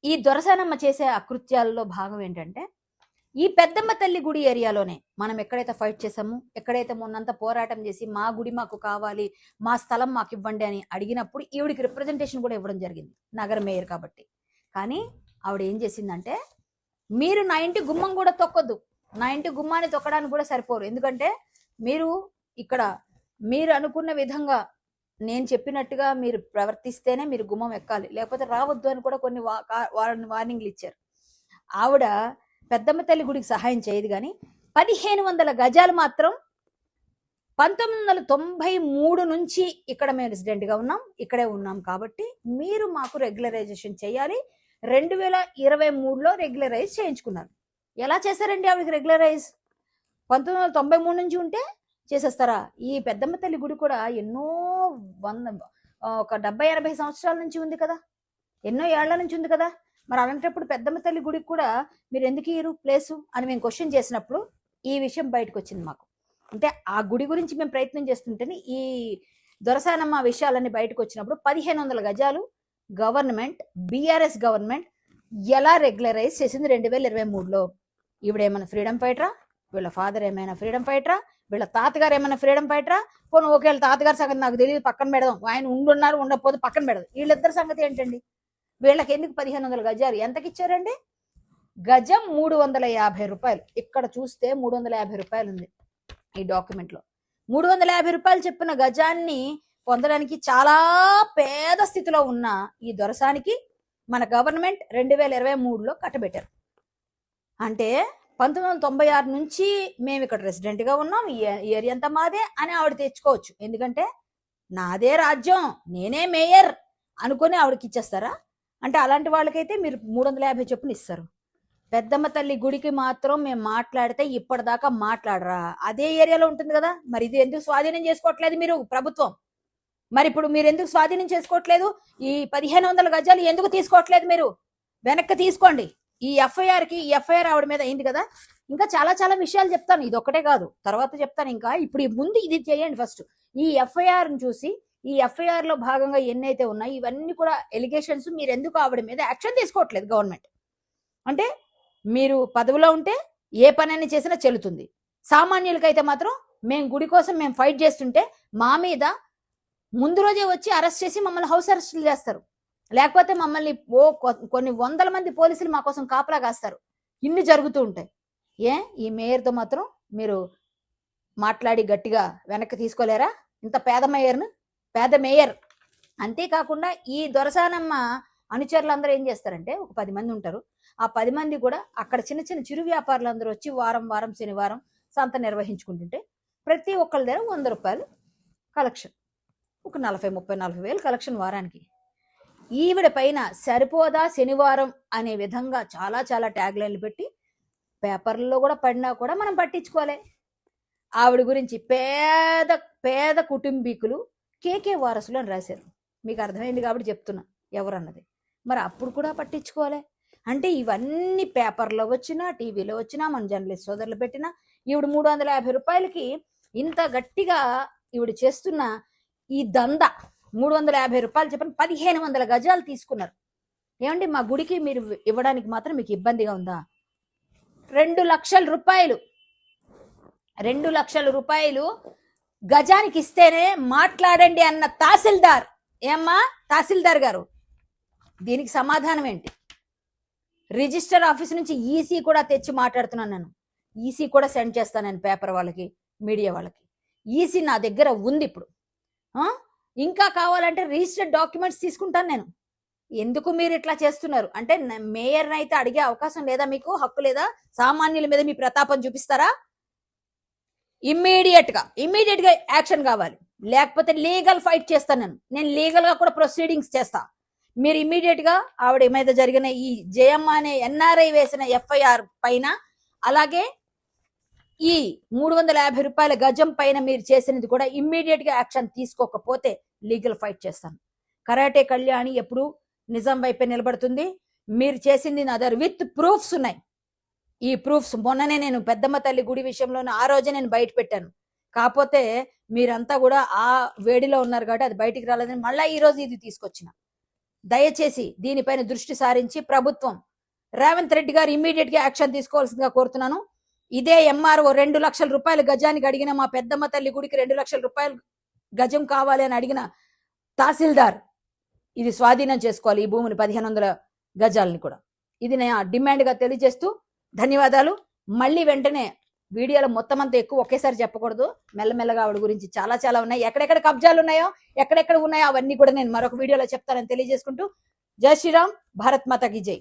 ఈ దొరసానమ్మ చేసే అకృత్యాల్లో భాగం ఏంటంటే, ఈ పెద్దమ్మ తల్లి గుడి ఏరియాలోనే మనం ఎక్కడైతే ఫైట్ చేసామో, ఎక్కడైతే మొన్నంతా పోరాటం చేసి మా గుడి మాకు కావాలి, మా స్థలం మాకు ఇవ్వండి అని అడిగినప్పుడు ఈవిడికి రిప్రజెంటేషన్ కూడా ఇవ్వడం జరిగింది, నగర మేయర్ కాబట్టి. కానీ ఆవిడ ఏం చేసిందంటే, మీరు నా ఇంటి గుమ్మం కూడా తొక్కొద్దు, నా ఇంటి గుమ్మాన్ని తొక్కడానికి కూడా సరిపోరు, ఎందుకంటే మీరు ఇక్కడ మీరు అనుకున్న విధంగా నేను చెప్పినట్టుగా మీరు ప్రవర్తిస్తేనే మీరు గుమ్మం ఎక్కాలి, లేకపోతే రావద్దు అని కూడా కొన్ని వార్నింగ్లు ఇచ్చారు. ఆవిడ పెద్దమ్మ తల్లి గుడికి సహాయం చేయదు, కానీ 1500 గజాలు మాత్రం 1993 నుంచి ఇక్కడ మేము రెసిడెంట్గా ఉన్నాం, ఇక్కడే ఉన్నాం కాబట్టి మీరు మాకు రెగ్యులరైజేషన్ చేయాలి. 2023లో రెగ్యులరైజ్ చేయించుకున్నారు. ఎలా చేశారండి ఆవిడకి రెగ్యులరైజ్? 1993 నుంచి ఉంటే చేసేస్తారా? ఈ పెద్దమ్మ తల్లి గుడి కూడా ఎన్నో ఒక 70-80 సంవత్సరాల నుంచి ఉంది కదా, ఎన్నో ఏళ్ల నుంచి ఉంది కదా. మరి అలాంటప్పుడు పెద్దమ్మ తల్లి గుడికి కూడా మీరు ఎందుకు ఇయ్యరు ప్లేసు అని మేము క్వశ్చన్ చేసినప్పుడు ఈ విషయం బయటకు వచ్చింది మాకు. అంటే ఆ గుడి గురించి మేము ప్రయత్నం చేస్తుంటేనే ఈ దొరసానమ్మ విషయాలన్నీ బయటకు వచ్చినప్పుడు 1500 గజాలు గవర్నమెంట్, బీఆర్ఎస్ గవర్నమెంట్ ఎలా రెగ్యులరైజ్ చేసింది 2023లో. ఈవిడేమైనా ఫ్రీడమ్ ఫైటరా? వీళ్ళ ఫాదర్ ఏమైనా ఫ్రీడమ్ ఫైటరా? వీళ్ళ తాతగారు ఏమైనా ఫ్రీడమ్ ఫైటరా? పోను ఒకవేళ తాతగారి సంగతి నాకు తెలియదు, పక్కన పెడదాం, ఆయన ఉండున్నారు ఉండకపోతే పక్కన పెడదాం, వీళ్ళిద్దరి సంగతి ఏంటండి? వీళ్ళకి ఎందుకు 1500 గజాలు ఎంతకి ఇచ్చారండి? గజం 350 రూపాయలు. ఇక్కడ చూస్తే 350 రూపాయలు ఉంది ఈ డాక్యుమెంట్ లో. 350 రూపాయలు చెప్పిన గజాన్ని పొందడానికి చాలా పేద స్థితిలో ఉన్న ఈ దొరసానికి మన గవర్నమెంట్ 2023లో కట్టబెట్టారు. అంటే 1996 నుంచి మేము ఇక్కడ రెసిడెంట్ గా ఉన్నాం, ఈ ఏరియా అంతా మాదే అని ఆవిడ తెచ్చుకోవచ్చు, ఎందుకంటే నాదే రాజ్యం, నేనే మేయర్ అనుకుని ఆవిడకి ఇచ్చేస్తారా? అంటే అలాంటి వాళ్ళకైతే మీరు 350 చొప్పున ఇస్తారు. పెద్దమ్మ తల్లి గుడికి మాత్రం మేము మాట్లాడితే ఇప్పటిదాకా మాట్లాడరా? అదే ఏరియాలో ఉంటుంది కదా, మరి ఇది ఎందుకు స్వాధీనం చేసుకోవట్లేదు మీరు ప్రభుత్వం? మరి ఇప్పుడు మీరు ఎందుకు స్వాధీనం చేసుకోవట్లేదు? ఈ 1500 గజాలు ఎందుకు తీసుకోవట్లేదు? మీరు వెనక్కి తీసుకోండి. ఈ ఎఫ్ఐఆర్ ఆవిడ మీద అయింది కదా, ఇంకా చాలా చాలా విషయాలు చెప్తాను, ఇది ఒక్కటే కాదు, తర్వాత చెప్తాను. ఇంకా ఇప్పుడు ముందు ఇది చేయండి ఫస్ట్. ఈ ఎఫ్ఐఆర్ని చూసి ఈ ఎఫ్ఐఆర్ లో భాగంగా ఎన్నైతే ఉన్నాయి ఇవన్నీ కూడా ఎలిగేషన్స్, మీరు ఎందుకు ఆవిడ మీద యాక్షన్ తీసుకోవట్లేదు గవర్నమెంట్? అంటే మీరు పదవిలో ఉంటే ఏ పనైనా చేసినా చెల్లుతుంది, సామాన్యులకైతే మాత్రం మేము గుడి కోసం మేము ఫైట్ చేస్తుంటే మా మీద ముందు రోజే వచ్చి అరెస్ట్ చేసి మమ్మల్ని హౌస్ అరెస్టులు చేస్తారు, లేకపోతే మమ్మల్ని కొన్ని వందల మంది పోలీసులు మా కోసం కాపలా కాస్తారు. ఇన్ని జరుగుతూ ఉంటాయి. ఈ మేయర్తో మాత్రం మీరు మాట్లాడి గట్టిగా వెనక్కి తీసుకోలేరా? ఇంత పేద మేయర్. అంతేకాకుండా ఈ దొరసానమ్మ అనుచరులందరూ ఏం చేస్తారంటే, ఒక 10 మంది ఉంటారు. ఆ 10 మంది కూడా అక్కడ చిన్న చిన్న చిరు వ్యాపారులు అందరూ వచ్చి వారం శనివారం సంత నిర్వహించుకుంటుంటే ప్రతి ఒక్కరి దగ్గర 100 రూపాయలు కలెక్షన్, ఒక 40 వేలు కలెక్షన్ వారానికి. ఈవిడ పైన సరిపోదా శనివారం అనే విధంగా చాలా చాలా ట్యాగ్ లైన్లు పెట్టి పేపర్లలో కూడా పడినా కూడా మనం పట్టించుకోలే. ఆవిడ గురించి పేద పేద కుటుంబీకులు కేకే వారసులు అని రాశారు. మీకు అర్థమైంది కాబట్టి చెప్తున్నా ఎవరన్నది. మరి అప్పుడు కూడా పట్టించుకోలే. అంటే ఇవన్నీ పేపర్లో వచ్చినా, టీవీలో వచ్చినా, మన జర్నలిస్ట్ సోదరులు పెట్టినా, ఈవిడ 350 రూపాయలకి ఇంత గట్టిగా ఈవిడ చేస్తున్న ఈ దంద 350 రూపాయలు చెప్పని 1500 గజాలు తీసుకున్నారు. ఏమండి మా గుడికి మీరు ఇవ్వడానికి మాత్రం మీకు ఇబ్బందిగా ఉందా? 2 లక్షల రూపాయలు 2 లక్షల రూపాయలు గజానికి ఇస్తేనే మాట్లాడండి అన్న తహసీల్దార్. ఏమ్మా తహసీల్దార్ గారు, దీనికి సమాధానం ఏంటి? రిజిస్టర్ ఆఫీస్ నుంచి ఈసీ కూడా తెచ్చి మాట్లాడుతున్నాను నేను. ఈసీ కూడా సెండ్ చేస్తాను నేను పేపర్ వాళ్ళకి, మీడియా వాళ్ళకి. ఈసీ నా దగ్గర ఉంది ఇప్పుడు. ఇంకా కావాలంటే రిజిస్టర్డ్ డాక్యుమెంట్స్ తీసుకుంటాను నేను. ఎందుకు మీరు ఇట్లా చేస్తున్నారు అంటే, మేయర్ని అయితే అడిగే అవకాశం లేదా మీకు? హక్కు లేదా? సామాన్యుల మీద మీ ప్రతాపం చూపిస్తారా? ఇమ్మీడియట్ గా యాక్షన్ కావాలి, లేకపోతే లీగల్ ఫైట్ చేస్తాను నేను లీగల్ గా కూడా ప్రొసీడింగ్స్ చేస్తా. మీరు ఇమ్మీడియట్ గా ఆవిడ మీద జరిగిన ఈ జయమ్మ అనే ఎన్ఆర్ఐ వేసిన ఎఫ్ఐఆర్ పైన, అలాగే ఈ 350 రూపాయల గజం పైన మీరు చేసినది కూడా ఇమ్మీడియట్ గా యాక్షన్ తీసుకోకపోతే లీగల్ ఫైట్ చేస్తాను. కరాటే కళ్యాణి ఎప్పుడు నిజం వైపే నిలబడుతుంది. మీరు చేసింది నా దగ్గర విత్ ప్రూఫ్స్ ఉన్నాయి. ఈ ప్రూఫ్స్ మొన్ననే నేను పెద్దమ్మ తల్లి గుడి విషయంలో ఆ రోజే నేను బయట పెట్టాను. కాకపోతే మీరంతా కూడా ఆ వేడిలో ఉన్నారు కాబట్టి అది బయటికి రాలేదని మళ్ళీ ఈ రోజు ఇది తీసుకొచ్చిన. దయచేసి దీనిపైన దృష్టి సారించి ప్రభుత్వం రేవంత్ రెడ్డి గారు ఇమ్మీడియట్ గా యాక్షన్ తీసుకోవాల్సిందిగా కోరుతున్నాను. ఇదే ఎంఆర్ఓ 2 లక్షల రూపాయలు గజానికి అడిగిన, మా పెద్దమ్మ తల్లి గుడికి 2 లక్షల రూపాయలు గజం కావాలి అని అడిగిన తహసీల్దార్ ఇది స్వాధీనం చేసుకోవాలి, ఈ భూమిని 1500 గజాలని కూడా. ఇది నేను డిమాండ్ గా తెలియజేస్తూ ధన్యవాదాలు. మళ్ళీ వెంటనే వీడియోలో మొత్తం అంతా ఎక్కువ ఒకేసారి చెప్పకూడదు, మెల్లమెల్లగా ఆవిడ గురించి చాలా చాలా ఉన్నాయి. ఎక్కడెక్కడ కబ్జాలు ఉన్నాయో, ఎక్కడెక్కడ ఉన్నాయో అవన్నీ కూడా నేను మరొక వీడియోలో చెప్తానని తెలియజేసుకుంటూ, జై శ్రీరామ్, భారత్ మాతాకి జై.